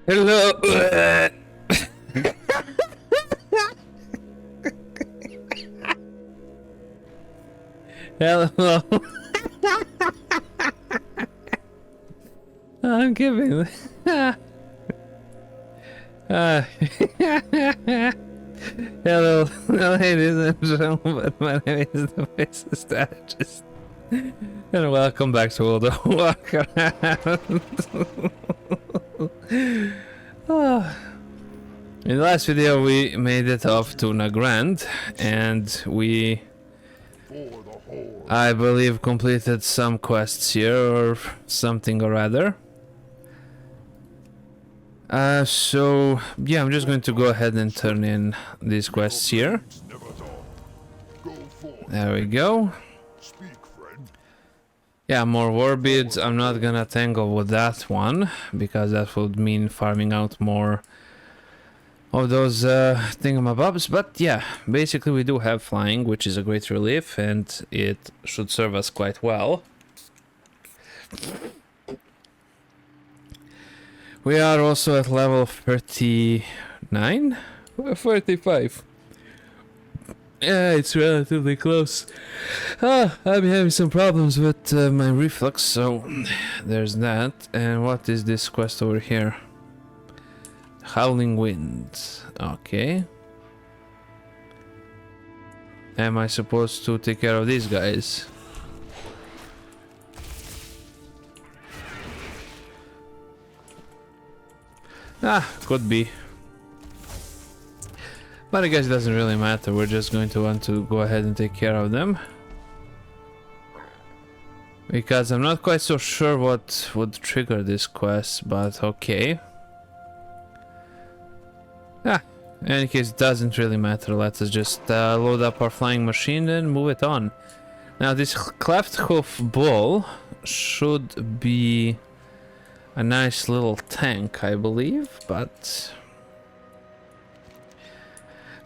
Hello. Hello. I'm giving. Hello, ladies and gentlemen. My name is Thefacedu, and welcome back to World of Warcraft. In the last video, we made it off to Nagrand, and we, I believe, completed some quests here or something or other. So yeah, I'm just going to go ahead and turn in these quests here. There we go. Yeah, more war beads. I'm not gonna tangle with that one because that would mean farming out more of those thingamabobs. But yeah, basically we do have flying, which is a great relief, and it should serve us quite well. We are also at level 39? 45. Yeah, it's relatively close. I'm having some problems with my reflux, so there's that. And what is this quest over here? Howling Wind. Okay. Am I supposed to take care of these guys? Could be. But I guess it doesn't really matter, we're just going to want to go ahead and take care of them. Because I'm not quite so sure what would trigger this quest, but okay. In any case, it doesn't really matter, let us just load up our flying machine and move it on. Now this cleft hoof bull should be a nice little tank, I believe, but...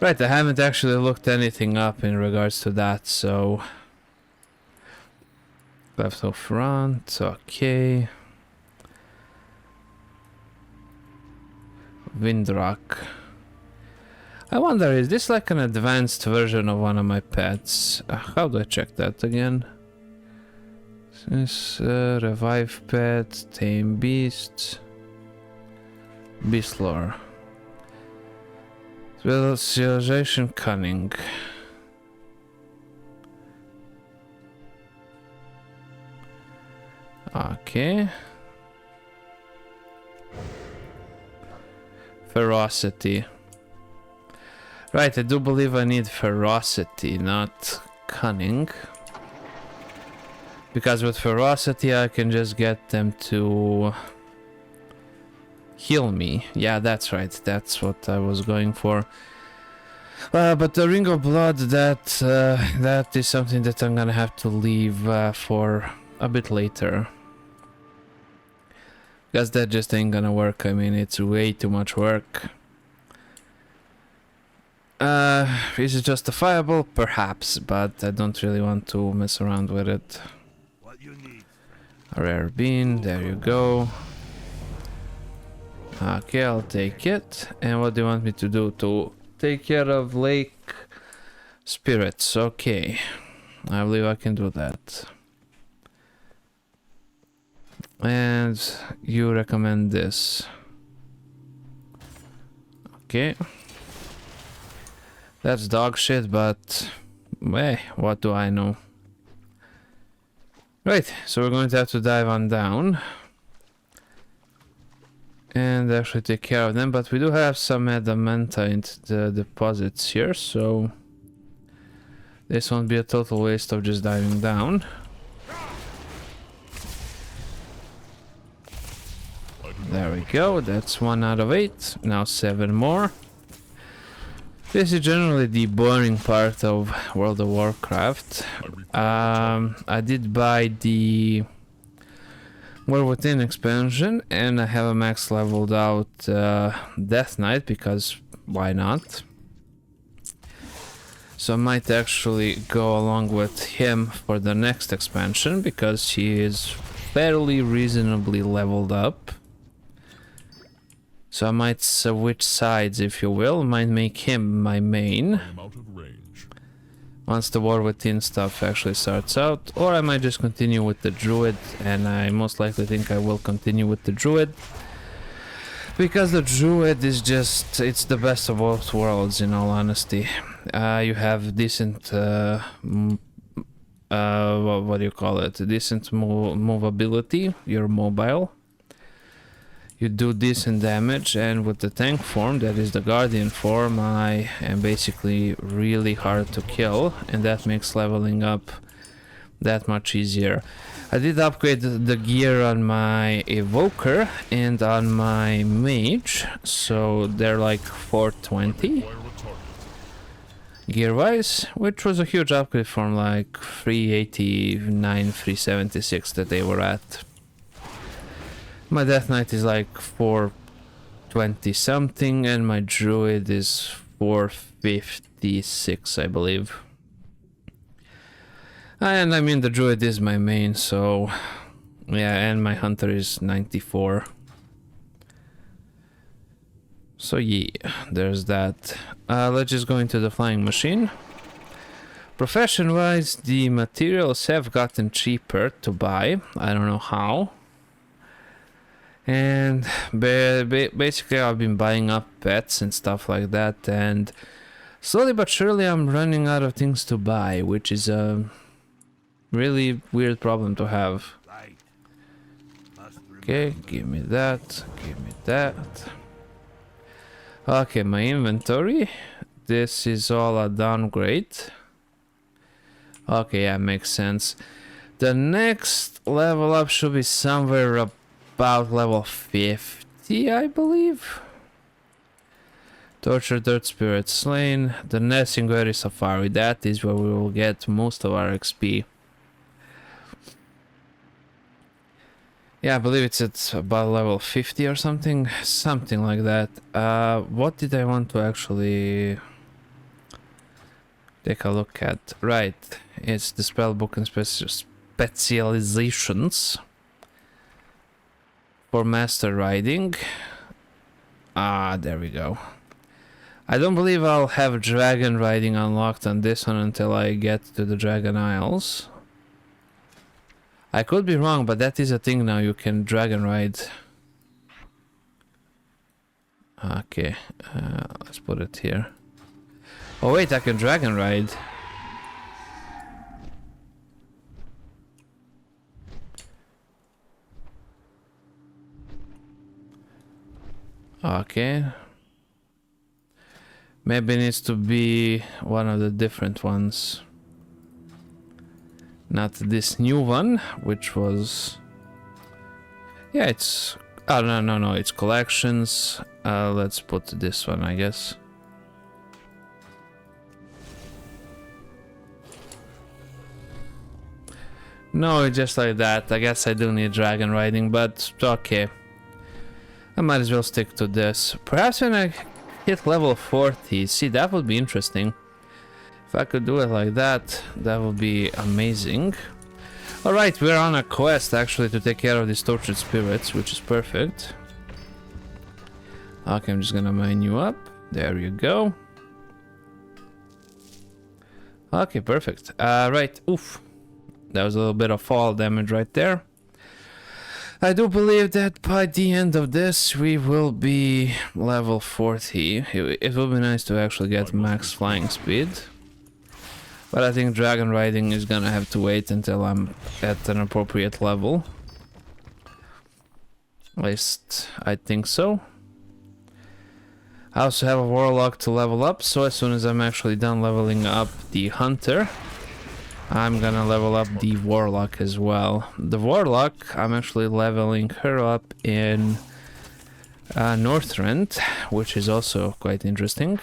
Right, I haven't actually looked anything up in regards to that, so... Left of front, okay. Windrock. I wonder, is this like an advanced version of one of my pets? How do I check that again? This revive pet, tame beast, beast lore. Civilization cunning. Okay. Ferocity. Right, I do believe I need ferocity, not cunning. Because with ferocity I can just get them to heal me. Yeah, that's right, that's what I was going for. But the Ring of Blood, that is something that I'm gonna have to leave for a bit later. Because that just ain't gonna work, I mean, it's way too much work. Is it justifiable? Perhaps, but I don't really want to mess around with it. A rare bean, there you go. Okay, I'll take it. And what do you want me to do? To take care of lake spirits. Okay, I believe I can do that. And you recommend this. Okay. That's dog shit, but what do I know? Right, so we're going to have to dive on down and actually take care of them, but we do have some adamantite deposits here, so this won't be a total waste of just diving down. There we go, that's 1 out of 8, now 7 more. This is generally the boring part of World of Warcraft. I did buy the War Within expansion, and I have a max leveled out Death Knight, because why not? So I might actually go along with him for the next expansion, because he is fairly reasonably leveled up. So I might switch sides, if you will. Might make him my main once the War Within stuff actually starts out. Or I might just continue with the Druid, and I most likely think I will continue with the Druid. Because the Druid is just, it's the best of both worlds, in all honesty. You have decent, what do you call it? Decent movability, you're mobile. You do decent damage, and with the tank form, that is the Guardian form, I am basically really hard to kill, and that makes leveling up that much easier. I did upgrade the gear on my Evoker and on my Mage, so they're like 420 gear-wise, which was a huge upgrade from like 389, 376 that they were at. My Death Knight is like 420 something, and my Druid is 456, I believe. And I mean, the Druid is my main, so yeah, and my Hunter is 94. So yeah, there's that. Let's just go into the Flying Machine. Profession-wise, the materials have gotten cheaper to buy. I don't know how. And basically I've been buying up pets and stuff like that, and slowly but surely I'm running out of things to buy, which is a really weird problem to have. Okay, give me that, give me that. Okay, my inventory. This is all a downgrade. Okay, yeah, makes sense. The next level up should be somewhere about level 50, I believe. Torture, Dirt Spirit Slain. The Nessingueri Safari. That is where we will get most of our XP. Yeah, I believe it's at about level 50 or something. Something like that. What did I want to actually take a look at? Right. It's the spellbook and specializations. For Master Riding. Ah, there we go. I don't believe I'll have Dragon Riding unlocked on this one until I get to the Dragon Isles. I could be wrong, but that is a thing now, you can Dragon Ride. Okay, let's put it here. Oh wait, I can Dragon Ride. Okay. Maybe it needs to be one of the different ones. Not this new one, which was... Yeah, it's... Oh, no, it's collections. Let's put this one, I guess. No, just like that. I guess I do need Dragon Riding, but okay. I might as well stick to this. Perhaps when I hit level 40, see, that would be interesting. If I could do it like that, that would be amazing. Alright, we're on a quest actually to take care of these tortured spirits, which is perfect. Okay, I'm just gonna mine you up. There you go. Okay, perfect. Right, oof. That was a little bit of fall damage right there. I do believe that by the end of this we will be level 40. It will be nice to actually get max flying speed. But I think Dragon Riding is gonna have to wait until I'm at an appropriate level. At least I think so. I also have a Warlock to level up, so as soon as I'm actually done leveling up the Hunter, I'm gonna level up the Warlock as well. The Warlock, I'm actually leveling her up in Northrend, which is also quite interesting.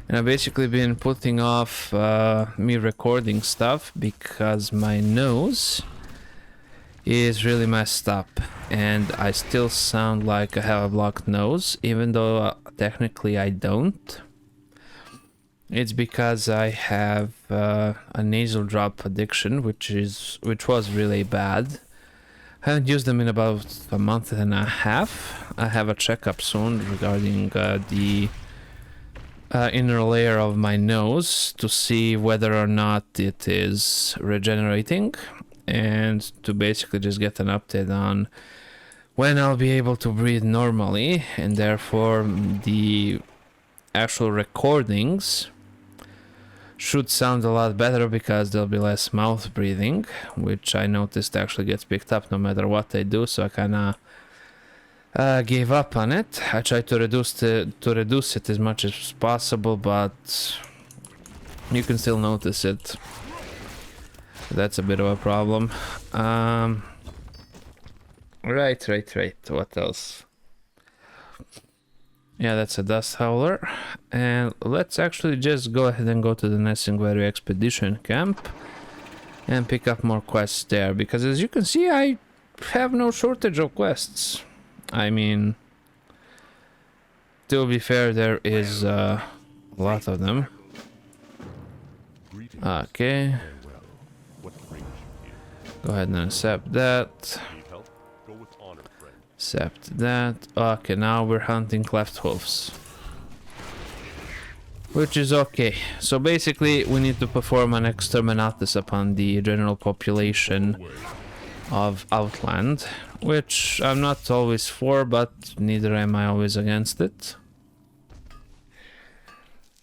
And I've basically been putting off me recording stuff because my nose is really messed up and I still sound like I have a blocked nose, even though technically I don't. It's because I have a nasal drop addiction, which was really bad. Haven't used them in about a month and a half. I have a checkup soon regarding the inner layer of my nose to see whether or not it is regenerating, and to basically just get an update on when I'll be able to breathe normally, and therefore the actual recordings should sound a lot better because there'll be less mouth breathing, which I noticed actually gets picked up no matter what I do, so I kinda gave up on it. I tried to reduce it as much as possible, but you can still notice it. That's a bit of a problem. Right. What else? Yeah, that's a dust howler. And let's actually just go ahead and go to the Nessingwari expedition camp and pick up more quests there, because as you can see, I have no shortage of quests. I mean, to be fair, there is a lot of them. Okay. Go ahead and accept that. Accept that. Okay, now we're hunting cleft hoofs, which is okay. So basically, we need to perform an exterminatus upon the general population of Outland, which I'm not always for, but neither am I always against it.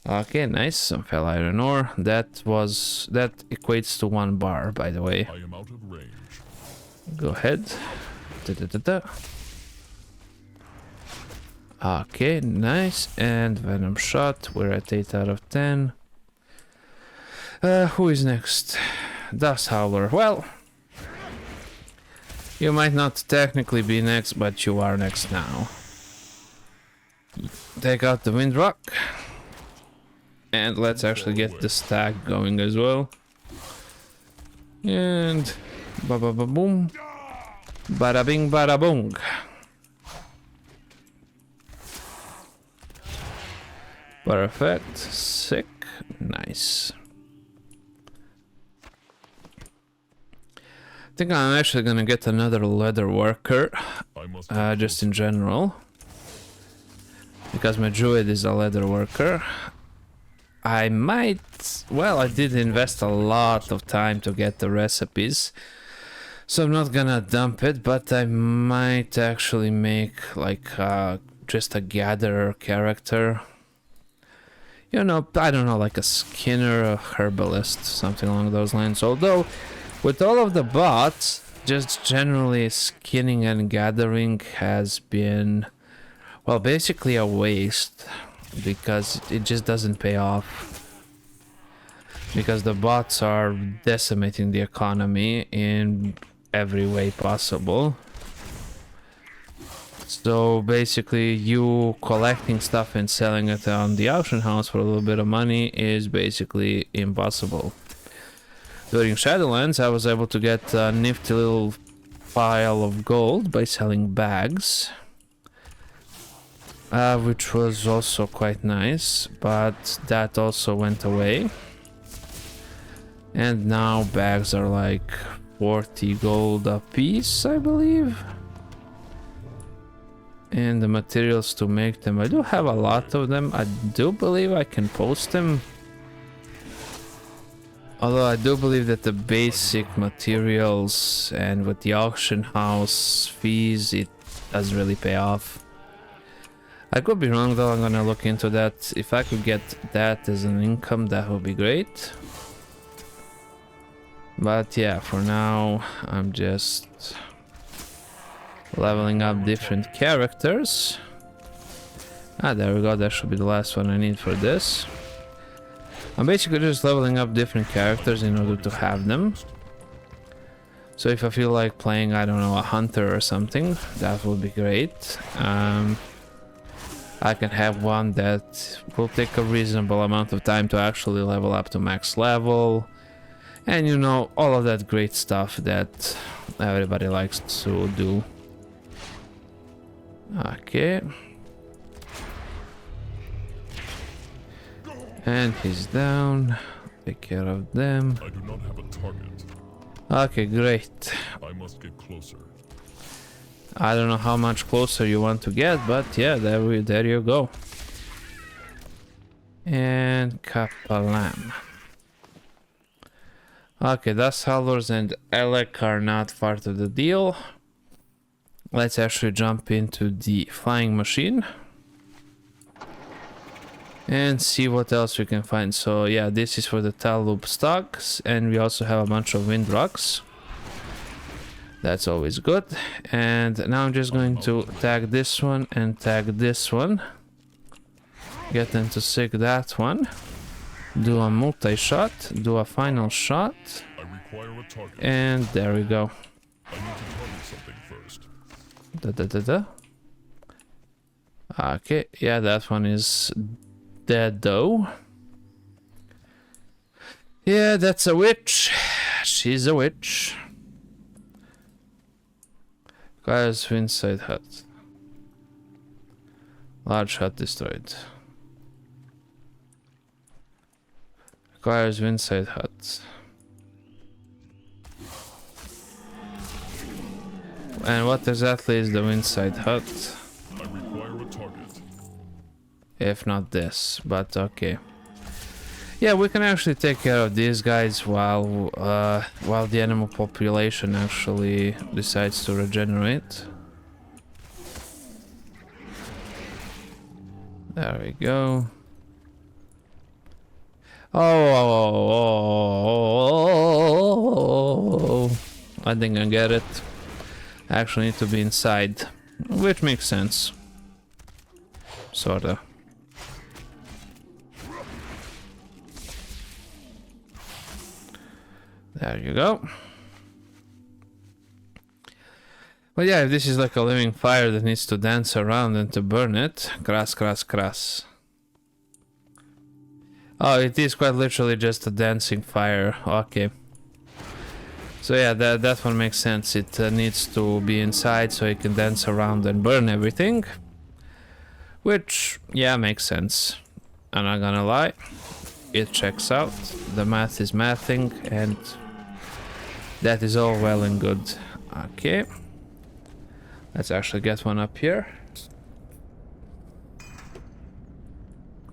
Okay, nice. Some fell iron ore. That equates to 1 bar, by the way. I am out of range. Go ahead. Okay, nice. And venom shot. We're at 8 out of 10. Who is next? Dust howler. Well, you might not technically be next, but you are next now. Take out the windrock. And let's actually get the stack going as well. And ba-ba-ba-boom. Bada-bing, bada-boom. Perfect. Sick. Nice. I think I'm actually gonna get another leather worker, just in general, because my druid is a leather worker. I might, well, I did invest a lot of time to get the recipes, so I'm not gonna dump it, but I might actually make like just a gatherer character. You know, I don't know, like a skinner, a herbalist, something along those lines. Although, with all of the bots, just generally skinning and gathering has been, well, basically a waste, because it just doesn't pay off. Because the bots are decimating the economy in every way possible. So basically, you collecting stuff and selling it on the auction house for a little bit of money is basically impossible. During Shadowlands, I was able to get a nifty little pile of gold by selling bags, which was also quite nice, but that also went away. And now bags are like 40 gold a piece, I believe. And the materials to make them, I do have a lot of them. I do believe I can post them. Although I do believe that the basic materials and with the auction house fees, it doesn't really pay off. I could be wrong though, I'm gonna look into that. If I could get that as an income, that would be great. But yeah, for now, I'm just leveling up different characters. Ah, there we go, that should be the last one I need for this. I'm basically just leveling up different characters in order to have them. So if I feel like playing, I don't know, a hunter or something, that would be great. I can have one that will take a reasonable amount of time to actually level up to max level. And you know, all of that great stuff that everybody likes to do. Okay. And he's down. Take care of them. I do not have a target. Okay, great. I must get closer. I don't know how much closer you want to get, but yeah, there you go. And Kappa Lamb. Okay, Dust Halvors and Elec are not part of the deal. Let's actually jump into the flying machine and see what else we can find. So yeah, this is for the Talub stocks, and we also have a bunch of wind rocks. That's always good. And now I'm just going to tag this one and tag this one. Get them to sig that one. Do a multi-shot. Do a final shot. And there we go. Okay, yeah, that one is dead though. Yeah, that's a witch. She's a witch. Guys, inside hut. Large hut destroyed. Requires inside hut. And what exactly is the inside hut? I require a target. If not this, but okay. Yeah, we can actually take care of these guys while the animal population actually decides to regenerate. There we go. Oh, I think I get it. I actually need to be inside, which makes sense. Sorta. There you go. But yeah, if this is like a living fire that needs to dance around and to burn it, crass, crass, crass. Oh, it is quite literally just a dancing fire. Okay. So yeah, that one makes sense. It needs to be inside so it can dance around and burn everything. Which, yeah, makes sense. I'm not gonna lie. It checks out. The math is mathing, and that is all well and good. Okay. Let's actually get one up here.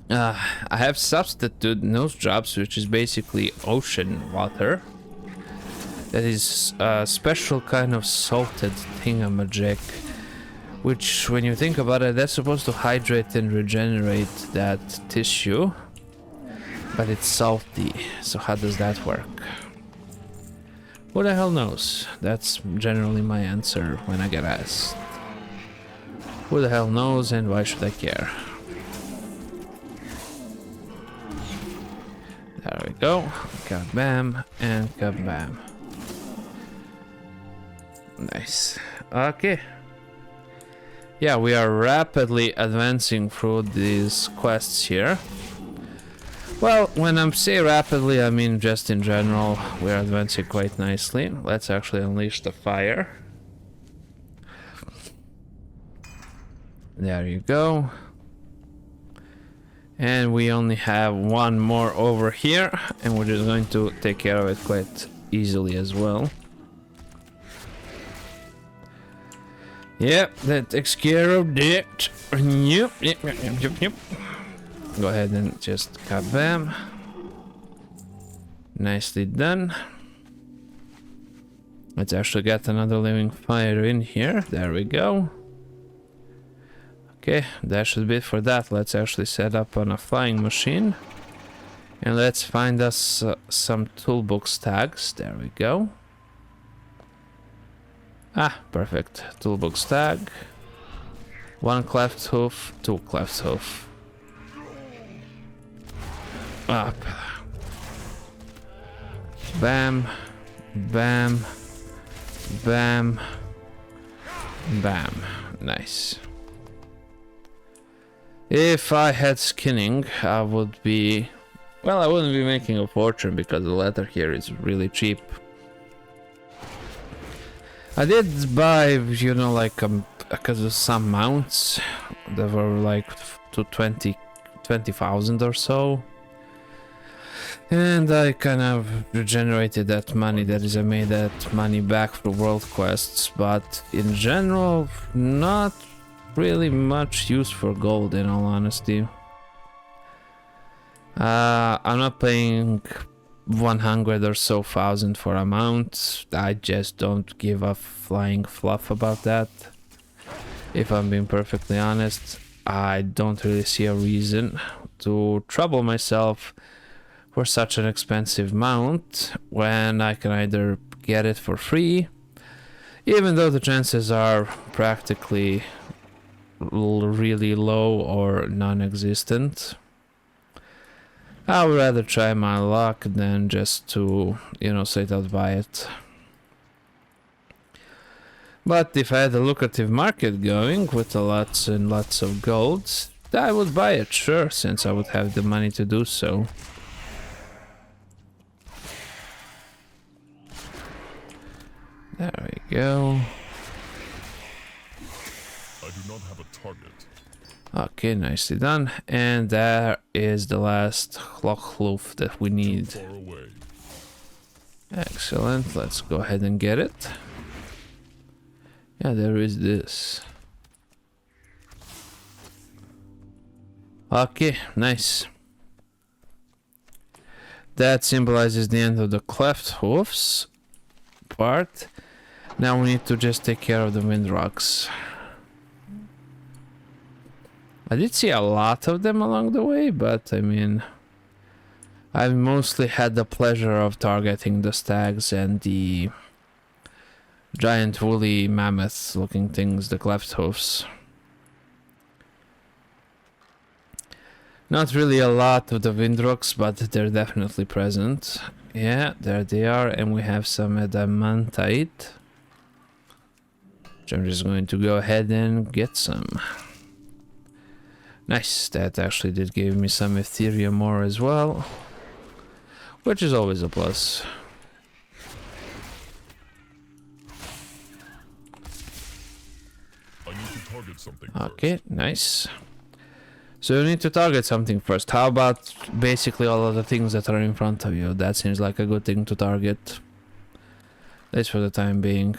I have substitute nose drops, which is basically ocean water. That is a special kind of salted thingamajig, which, when you think about it, that's supposed to hydrate and regenerate that tissue, but it's salty. So how does that work? Who the hell knows? That's generally my answer when I get asked. Who the hell knows, and why should I care? There we go. Kabam and kabam. Nice. Okay. Yeah, we are rapidly advancing through these quests here. Well, when I say rapidly, I mean just in general, we're advancing quite nicely. Let's actually unleash the fire. There you go. And we only have one more over here, and we're just going to take care of it quite easily as well. Yep, that takes care of it. Yep. Go ahead and just kabam. Nicely done. Let's actually get another living fire in here. There we go. Okay, that should be it for that. Let's actually set up on a flying machine. And let's find us some toolbox tags. There we go. Ah, perfect. Toolbox tag. One cleft hoof, two cleft hoof. Up. Bam. Bam. Bam. Bam. Nice. If I had skinning, I would be... Well, I wouldn't be making a fortune because the leather here is really cheap. I did buy, you know, like because of some mounts that were like to 20,000 or so. And I kind of regenerated that money, that is, I made that money back for world quests, but in general, not really much use for gold, in all honesty. I'm not paying 100 or so thousand for a mount. I just don't give a flying fluff about that. If I'm being perfectly honest, I don't really see a reason to trouble myself for such an expensive mount when I can either get it for free, even though the chances are practically really low or non-existent. I would rather try my luck than just to, you know, straight out buy it. But if I had a lucrative market going with lots and lots of gold, I would buy it, sure, since I would have the money to do so. There we go. I do not have a target. Okay, nicely done. And there is the last Clockloof that we need. Far away. Excellent. Let's go ahead and get it. Yeah, there is this. Okay, nice. That symbolizes the end of the cleft hoofs part. Now we need to just take care of the wind rocks. I did see a lot of them along the way, but I mean, I've mostly had the pleasure of targeting the stags and the giant woolly mammoth looking things, the cleft hoofs. Not really a lot of the windrocks, but they're definitely present. Yeah, there they are, and we have some adamantite, which I'm just going to go ahead and get some. Nice, that actually did give me some Ethereum ore as well, which is always a plus. I need to target something Okay, first. nice. So you need to target something first. How about basically all of the things that are in front of you? That seems like a good thing to target. At least for the time being.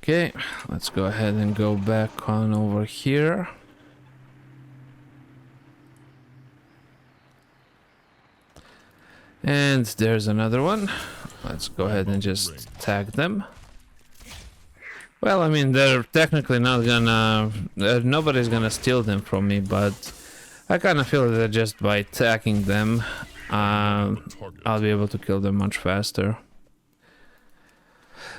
Okay, let's go ahead and go back on over here. And there's another one. Let's go ahead and just tag them. Well, I mean, they're technically not gonna... nobody's gonna steal them from me, but I kind of feel that just by tagging them, I'll be able to kill them much faster.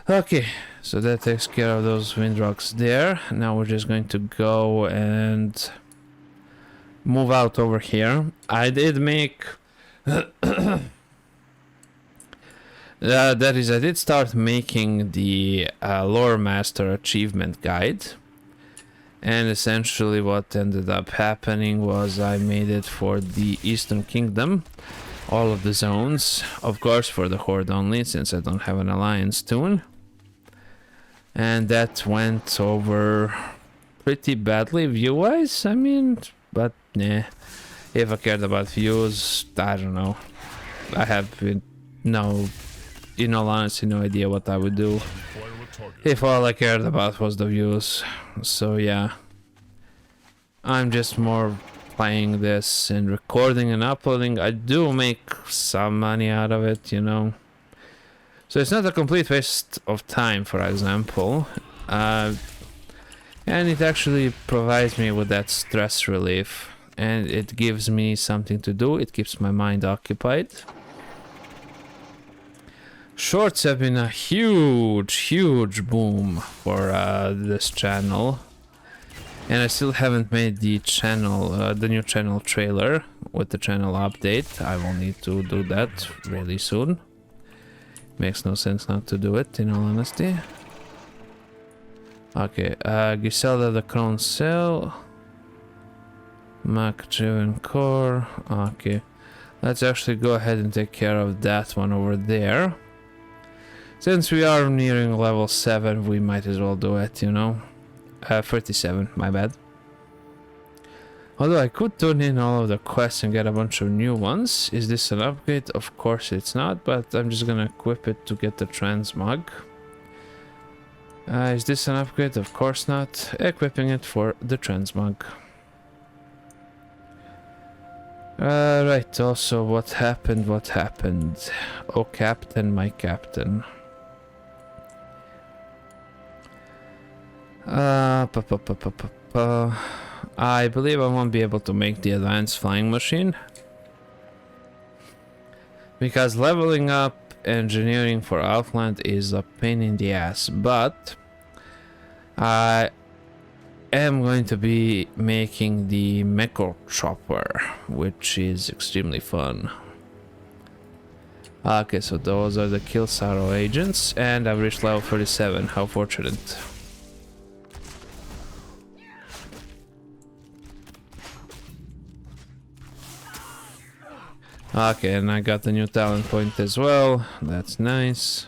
Okay, so that takes care of those windrocks there. Now we're just going to go and move out over here. I did make... that is, I did start making the Lore Master Achievement Guide. And essentially what ended up happening was I made it for the Eastern Kingdom. All of the zones. Of course for the Horde only, since I don't have an Alliance toon. And that went over pretty badly view-wise, I mean. But nah. If I cared about views, I don't know. I have no... in all honesty, no idea what I would do if all I cared about was the views. So yeah, I'm just more playing this and recording and uploading. I do make some money out of it, you know, so it's not a complete waste of time, for example, and it actually provides me with that stress relief, and it gives me something to do. It keeps my mind occupied. Shorts have been a huge boom for this channel, and I still haven't made the channel, the new channel trailer with the channel update. I will need to do that really soon. Makes no sense not to do it, in all honesty. Okay, Griselda the Crown Cell, Mac Driven Core. Okay, let's actually go ahead and take care of that one over there. Since we are nearing level 7, we might as well do it, you know. 37, my bad. Although I could turn in all of the quests and get a bunch of new ones. Is this an upgrade? Of course it's not, but I'm just gonna equip it to get the transmog. Is this an upgrade? Of course not. Equipping it for the transmog. Right, also what happened, what happened? Oh captain, my captain. I believe I won't be able to make the advanced flying machine. Because leveling up engineering for Outland is a pain in the ass, but I am going to be making the Mecha Chopper, which is extremely fun. Okay, so those are the Killsaro agents, and I've reached level 37, how fortunate. Okay, and I got the new talent point as well, that's nice.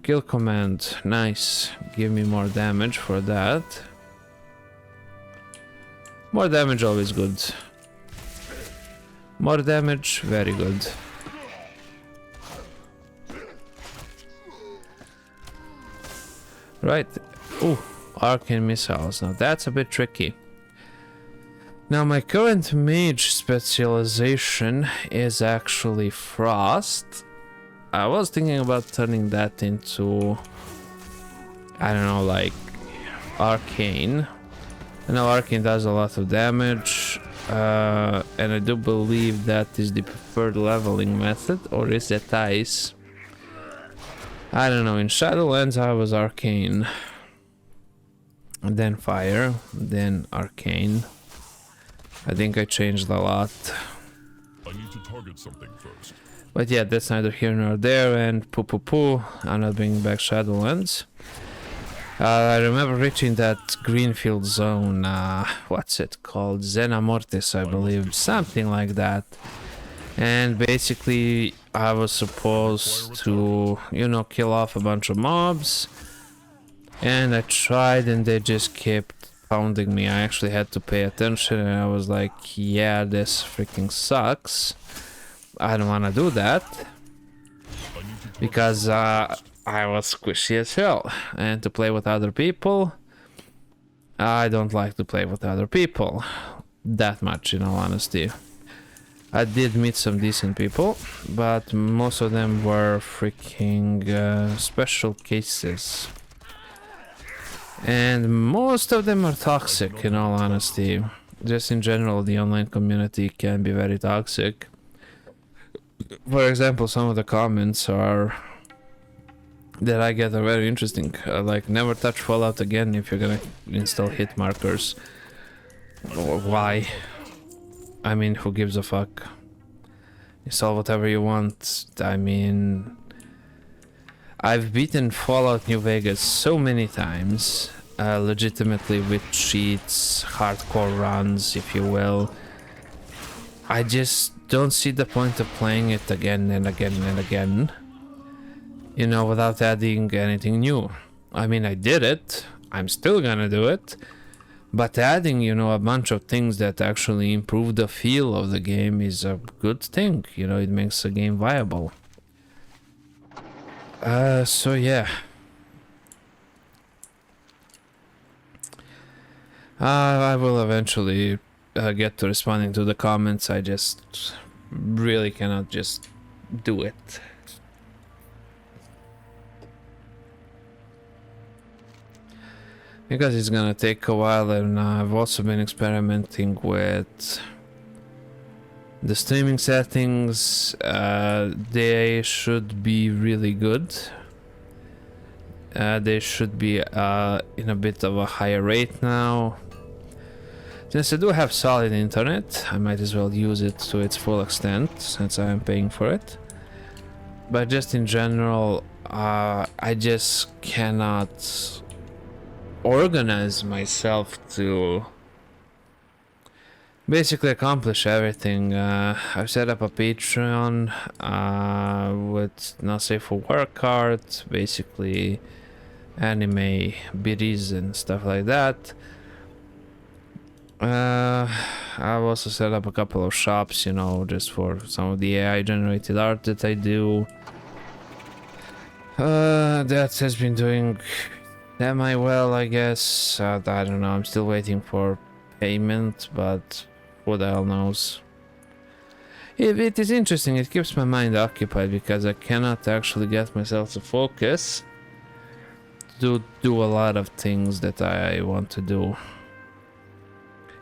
Kill command, nice. Give me more damage for that. More damage, always good. More damage, very good. Right. Ooh, arcane missiles. Now that's a bit tricky. Now my current mage specialization is actually frost. I was thinking about turning that into, I don't know, like arcane. I know arcane does a lot of damage, and I do believe that is the preferred leveling method, or is it ice? I don't know. In Shadowlands I was arcane, then fire, then arcane. I think I changed a lot. I need to target something first. But yeah, that's neither here nor there, and poo. I'm not bringing back Shadowlands. I remember reaching that greenfield zone, what's it called? Zena Mortis, I believe, something like that. And basically, I was supposed to, you know, kill off a bunch of mobs. And I tried and they just kept pounding me. I actually had to pay attention and I was like, yeah, this freaking sucks. I don't want to do that. Because I was squishy as hell. And to play with other people, I don't like to play with other people. That much, in all honesty. I did meet some decent people, but most of them were freaking special cases. And most of them are toxic, in all honesty. Just in general, the online community can be very toxic. For example, some of the comments are that I get are very interesting. Like, never touch Fallout again if you're gonna install hit markers. Why? I mean, who gives a fuck? Install whatever you want. I mean, I've beaten Fallout New Vegas so many times, legitimately with cheats, hardcore runs, if you will. I just don't see the point of playing it again and again and again, you know, without adding anything new. I mean, I did it, I'm still gonna do it, but adding, you know, a bunch of things that actually improve the feel of the game is a good thing, you know, it makes the game viable. So yeah. I will eventually get to responding to the comments. I just really cannot just do it. Because it's gonna take a while, and I've also been experimenting with the streaming settings. They should be really good. They should be in a bit of a higher rate now. Since I do have solid internet, I might as well use it to its full extent, since I am paying for it. But just in general, I just cannot organize myself to basically accomplish everything. I've set up a Patreon with Not Safe for Work card, basically anime biddies and stuff like that. I've also set up a couple of shops, you know, just for some of the AI generated art that I do. That has been doing semi-well, I guess. I don't know, I'm still waiting for payment, but who the hell knows. It is interesting, it keeps my mind occupied because I cannot actually get myself to focus to do a lot of things that I want to do.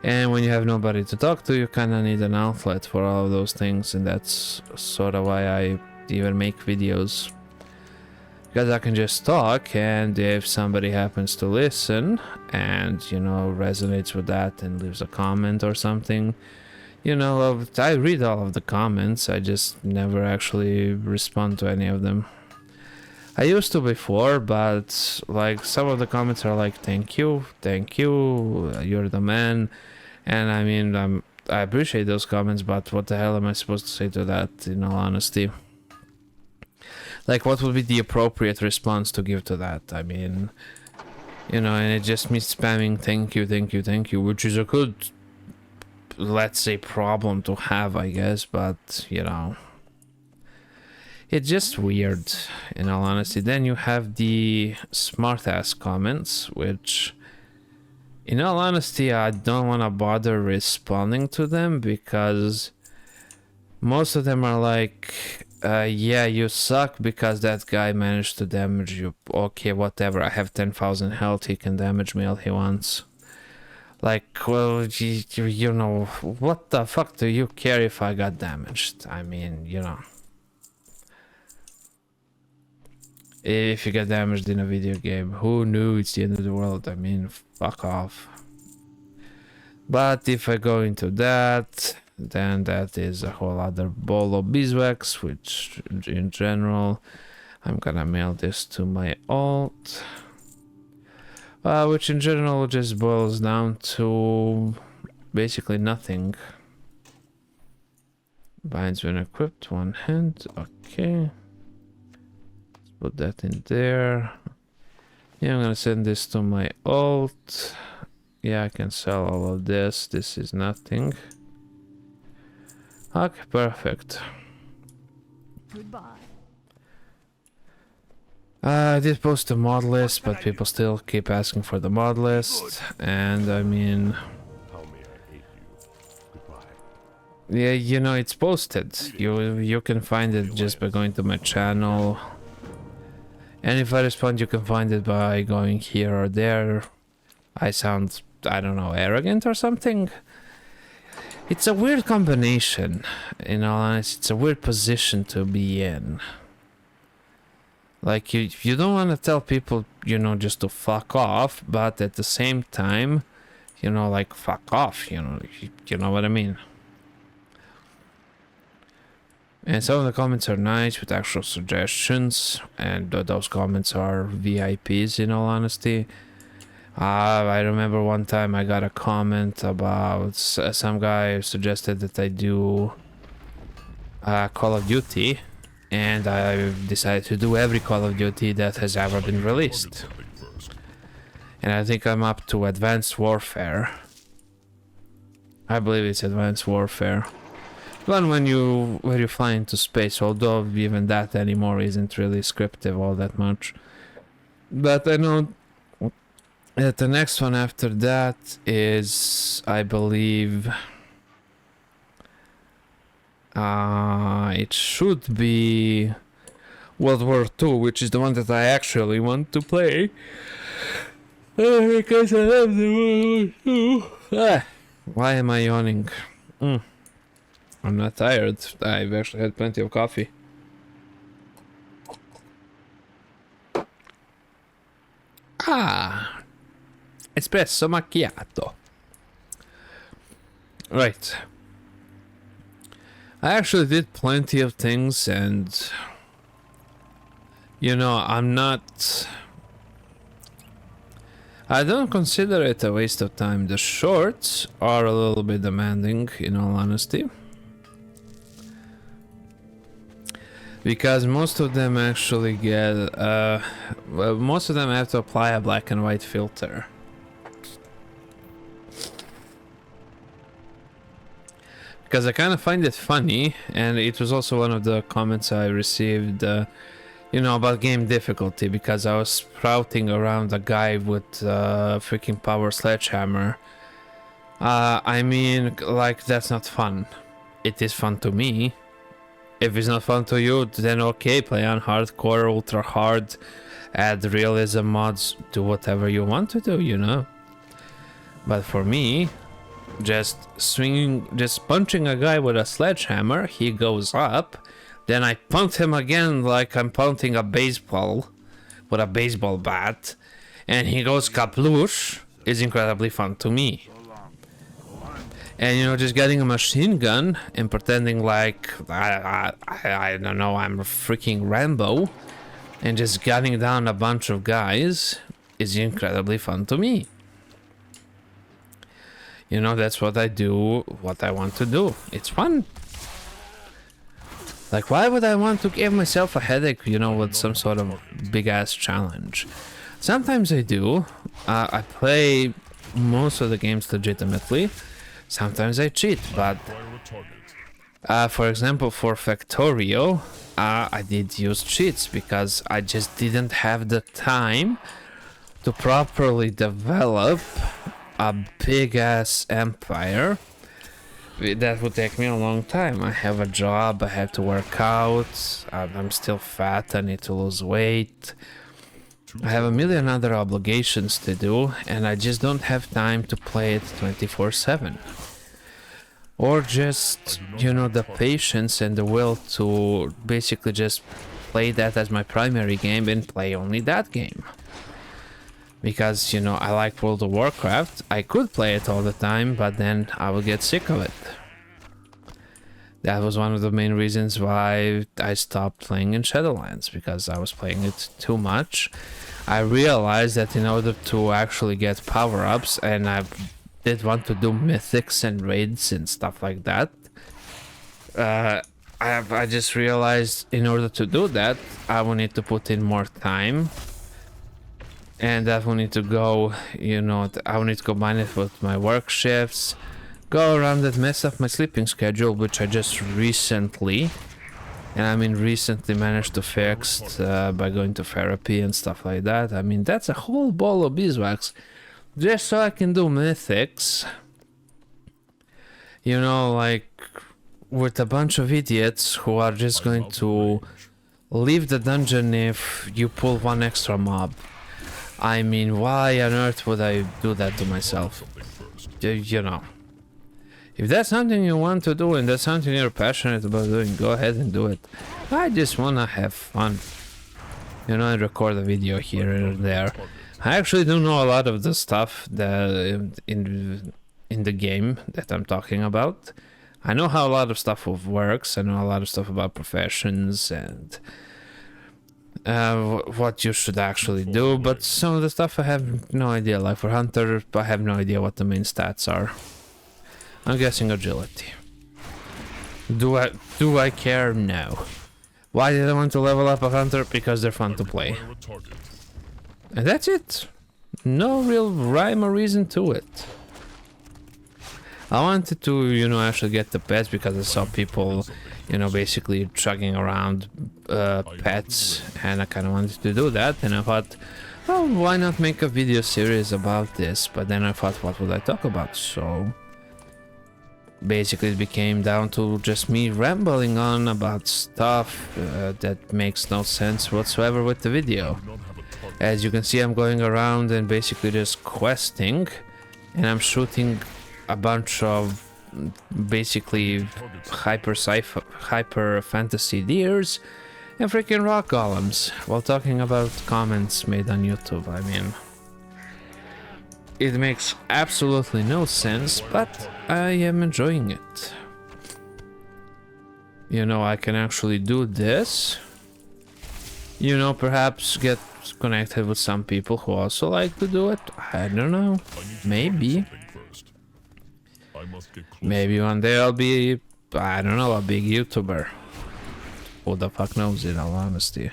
And when you have nobody to talk to, you kind of need an outlet for all of those things, and that's sort of why I even make videos. Because I can just talk, and if somebody happens to listen and, you know, resonates with that and leaves a comment or something, you know, I read all of the comments, I just never actually respond to any of them. I used to before, but like some of the comments are like, thank you, you're the man. And I mean, I appreciate those comments, but what the hell am I supposed to say to that, in all honesty? Like, what would be the appropriate response to give to that? I mean, you know, and it just means spamming thank you, which is a good, let's say, problem to have, I guess, but, you know, it's just weird, in all honesty. Then you have the smartass comments, which, in all honesty, I don't want to bother responding to them because most of them are like, yeah, you suck because that guy managed to damage you. Okay, whatever, I have 10,000 health, he can damage me all he wants. Like, well, you know, what the fuck do you care if I got damaged? I mean, you know. If you get damaged in a video game, who knew it's the end of the world? I mean, fuck off. But if I go into that, then that is a whole other ball of beeswax, which in general, I'm gonna mail this to my alt. Which in general just boils down to basically nothing. Binds when equipped, one hand, okay. Put that in there. Yeah, I'm gonna send this to my alt. Yeah, I can sell all of this. This is nothing. Okay, perfect. Goodbye. I did post a mod list, but people still keep asking for the mod list. And I mean, How may I aid you? Goodbye. yeah, you know, it's posted. You can find it just by going to my channel. And if I respond, you can find it by going here or there. I sound, I don't know, arrogant or something? It's a weird combination, in all honesty. It's a weird position to be in. Like, you don't want to tell people, you know, just to fuck off, but at the same time, you know, like, fuck off, you know what I mean? And some of the comments are nice with actual suggestions, and those comments are VIPs, in all honesty. I remember one time I got a comment about some guy suggested that I do Call of Duty, and I decided to do every Call of Duty that has ever been released. And I think I'm up to Advanced Warfare. I believe it's Advanced Warfare. One where you fly into space, although even that anymore isn't really scriptive all that much. But I know that the next one after that is, I believe, it should be World War II, which is the one that I actually want to play. Because I love the World War II. Why am I yawning? I'm not tired. I've actually had plenty of coffee. Espresso macchiato. Right. I actually did plenty of things, and you know, I don't consider it a waste of time. The shorts are a little bit demanding, in all honesty. Because most of them actually get, most of them have to apply a black and white filter. because I kind of find it funny, and it was also one of the comments I received, you know, about game difficulty, because I was sprouting around a guy with freaking power sledgehammer. I mean, like, that's not fun. It is fun to me. If it's not fun to you, then okay, play on hardcore, ultra hard, add realism mods, do whatever you want to do, you know. But for me, just punching a guy with a sledgehammer, he goes up, then I punch him again like I'm punching a baseball with a baseball bat, and he goes kaploosh, is incredibly fun to me. And you know, just getting a machine gun and pretending like I don't know, I'm a freaking Rambo, and just gunning down a bunch of guys is incredibly fun to me. You know, that's what I do, what I want to do. It's fun. Like, why would I want to give myself a headache, you know, with some sort of big ass challenge? Sometimes I do. I play most of the games legitimately. Sometimes I cheat, but for example, for Factorio, I did use cheats because I just didn't have the time to properly develop a big ass empire. That would take me a long time. I have a job, I have to work out, I'm still fat, I need to lose weight. I have a million other obligations to do, and I just don't have time to play it 24/7. Or just, you know, the patience and the will to basically just play that as my primary game and play only that game. Because, you know, I like World of Warcraft. I could play it all the time, but then I would get sick of it. That was one of the main reasons why I stopped playing in Shadowlands, because I was playing it too much. I realized that in order to actually get power-ups, and I did want to do mythics and raids and stuff like that, I just realized in order to do that, I will need to put in more time. And that will need to go, you know, I will need to combine it with my work shifts, go around and mess up my sleeping schedule, which I just recently, and I mean recently, managed to fix by going to therapy and stuff like that. I mean, that's a whole ball of beeswax just so I can do mythics, you know, like with a bunch of idiots who are just going to leave the dungeon if you pull one extra mob. I mean, why on earth would I do that to myself? You know, if that's something you want to do and that's something you're passionate about doing, go ahead and do it. I just wanna have fun, you know, and record a video here and there. I actually don't know a lot of the stuff that in the game that I'm talking about. I know how a lot of stuff works. I know a lot of stuff about professions and what you should actually do, but some of the stuff I have no idea. Like for Hunter, I have no idea what the main stats are. I'm guessing agility. Do I care? No. Why did I want to level up a Hunter? Because they're fun to play. And that's it. No real rhyme or reason to it. I wanted to, you know, actually get the pets because I saw people, you know, basically chugging around pets, and I kind of wanted to do that, and I thought, well, why not make a video series about this? But then I thought, what would I talk about? So basically it became down to just me rambling on about stuff that makes no sense whatsoever with the video. As you can see, I'm going around and basically just questing, and I'm shooting a bunch of basically hyper fantasy deers and freaking rock golems while talking about comments made on YouTube. I mean, it makes absolutely no sense, but I am enjoying it. You know, I can actually do this. You know, perhaps get connected with some people who also like to do it. I don't know. Maybe. Maybe one day I'll be, I don't know, a big YouTuber. Who the fuck knows, in all honesty.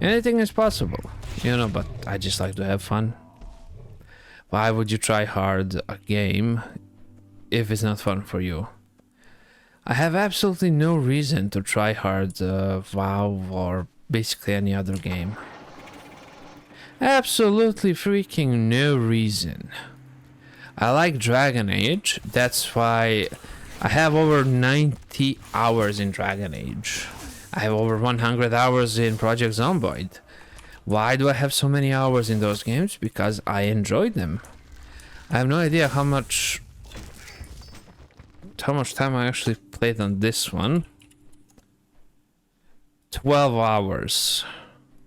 Anything is possible, you know, but I just like to have fun. Why would you try hard a game if it's not fun for you? I have absolutely no reason to try hard WoW or basically any other game. Absolutely freaking no reason. I like Dragon Age, that's why I have over 90 hours in Dragon Age. I have over 100 hours in Project Zomboid. Why do I have so many hours in those games? Because I enjoyed them. I have no idea how much time I actually played on this one. 12 hours.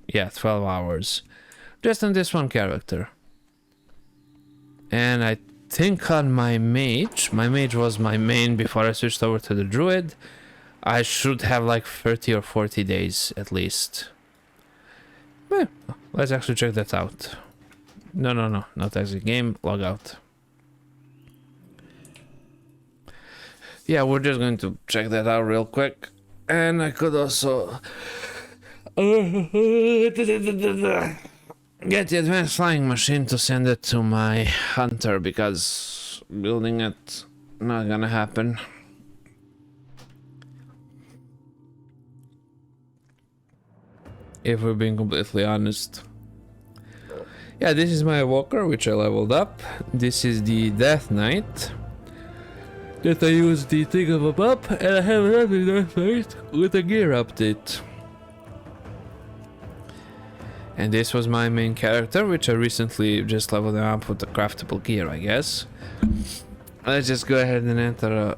Yeah, 12 hours. Just on this one character. And I think on my mage was my main before I switched over to the druid. I should have like 30 or 40 days at least. Let's actually check that out. No, not exit game, log out. Yeah, we're just going to check that out real quick. And I could also get the advanced flying machine to send it to my hunter, because building it not gonna happen. If we're being completely honest. Yeah, this is my walker, which I leveled up. This is the Death Knight that I use the thingamabob, and I have another Death Knight with a gear update. And this was my main character, which I recently just leveled up with the craftable gear, I guess. Let's just go ahead and enter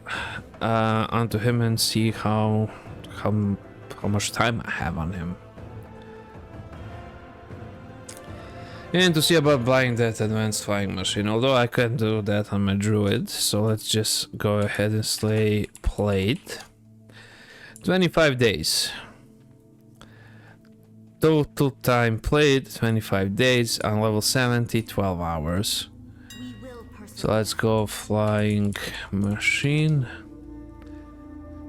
onto him and see how much time I have on him. And to see about buying that advanced flying machine, although I can't do that on my druid, so let's just go ahead and slay plate. 25 days. Total time played 25 days on level 70, 12 hours. So let's go flying machine.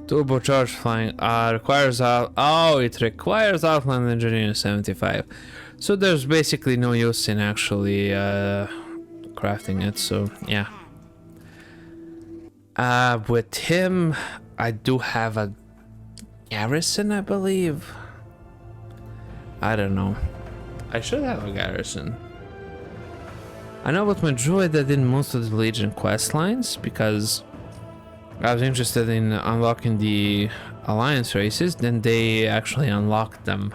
Turbocharged flying requires it requires outland engineering 75. So there's basically no use in actually crafting it, so yeah. With him, I do have a garrison, I believe. I don't know. I should have a garrison. I know with my druid I did most of the Legion quest lines because I was interested in unlocking the Alliance races, then they actually unlocked them.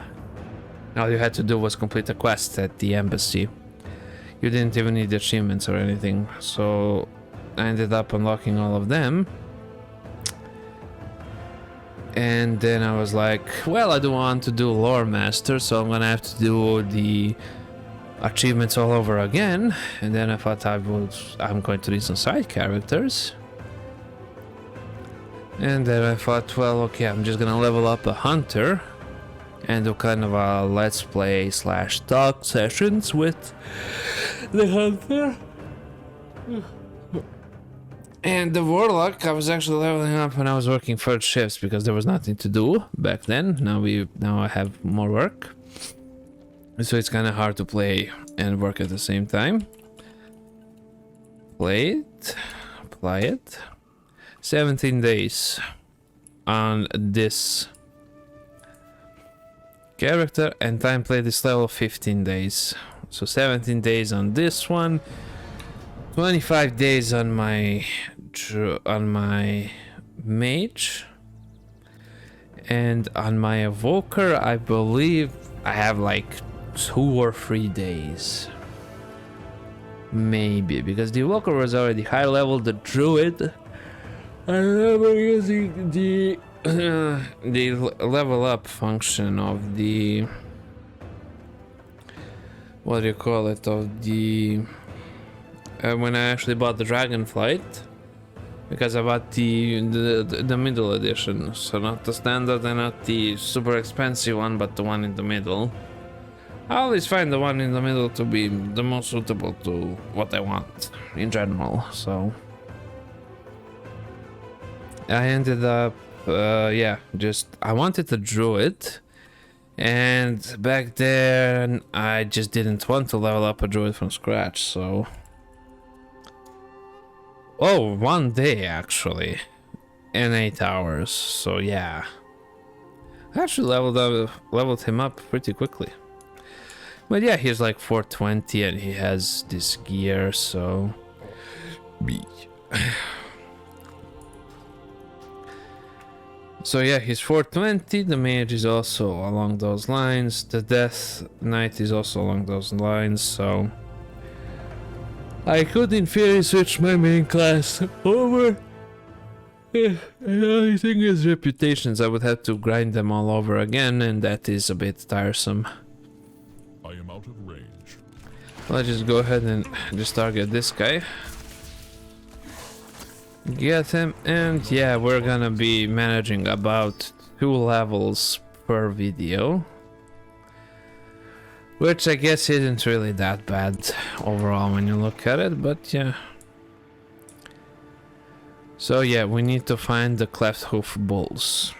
All you had to do was complete a quest at the embassy. You didn't even need achievements or anything, so I ended up unlocking all of them. And then I was like, well, I don't want to do Lore Master, so I'm gonna have to do the achievements all over again. And then I thought I'm going to do some side characters. And then I thought, well, okay, I'm just gonna level up a hunter and do kind of a let's play / talk sessions with the hunter. And the warlock, I was actually leveling up when I was working third shifts because there was nothing to do back then. Now I have more work, so it's kind of hard to play and work at the same time. Play it. 17 days on this character, and time played this level 15 days. So 17 days on this one, 25 days on my mage, and on my evoker I believe I have like 2 or 3 days, maybe, because the evoker was already high level. The druid, I remember using the level up function of the, what do you call it, of the when I actually bought the Dragonflight, because I bought the middle edition, so not the standard and not the super expensive one, but the one in the middle. I always find the one in the middle to be the most suitable to what I want in general, so I ended up I wanted a druid, and back then I just didn't want to level up a druid from scratch, so one day actually, in 8 hours. So yeah, I actually leveled him up pretty quickly. But yeah, he's like 420 and he has this gear, so so yeah, he's 420. The mage is also along those lines. The death knight is also along those lines, so I could in theory switch my main class over. The only thing is reputations. I would have to grind them all over again, and that is a bit tiresome. I am out of range. Let's just go ahead and just target this guy. Get him, and yeah, we're gonna be managing about 2 levels per video. Which I guess isn't really that bad overall when you look at it, but yeah. So yeah, we need to find the cleft hoof bulls.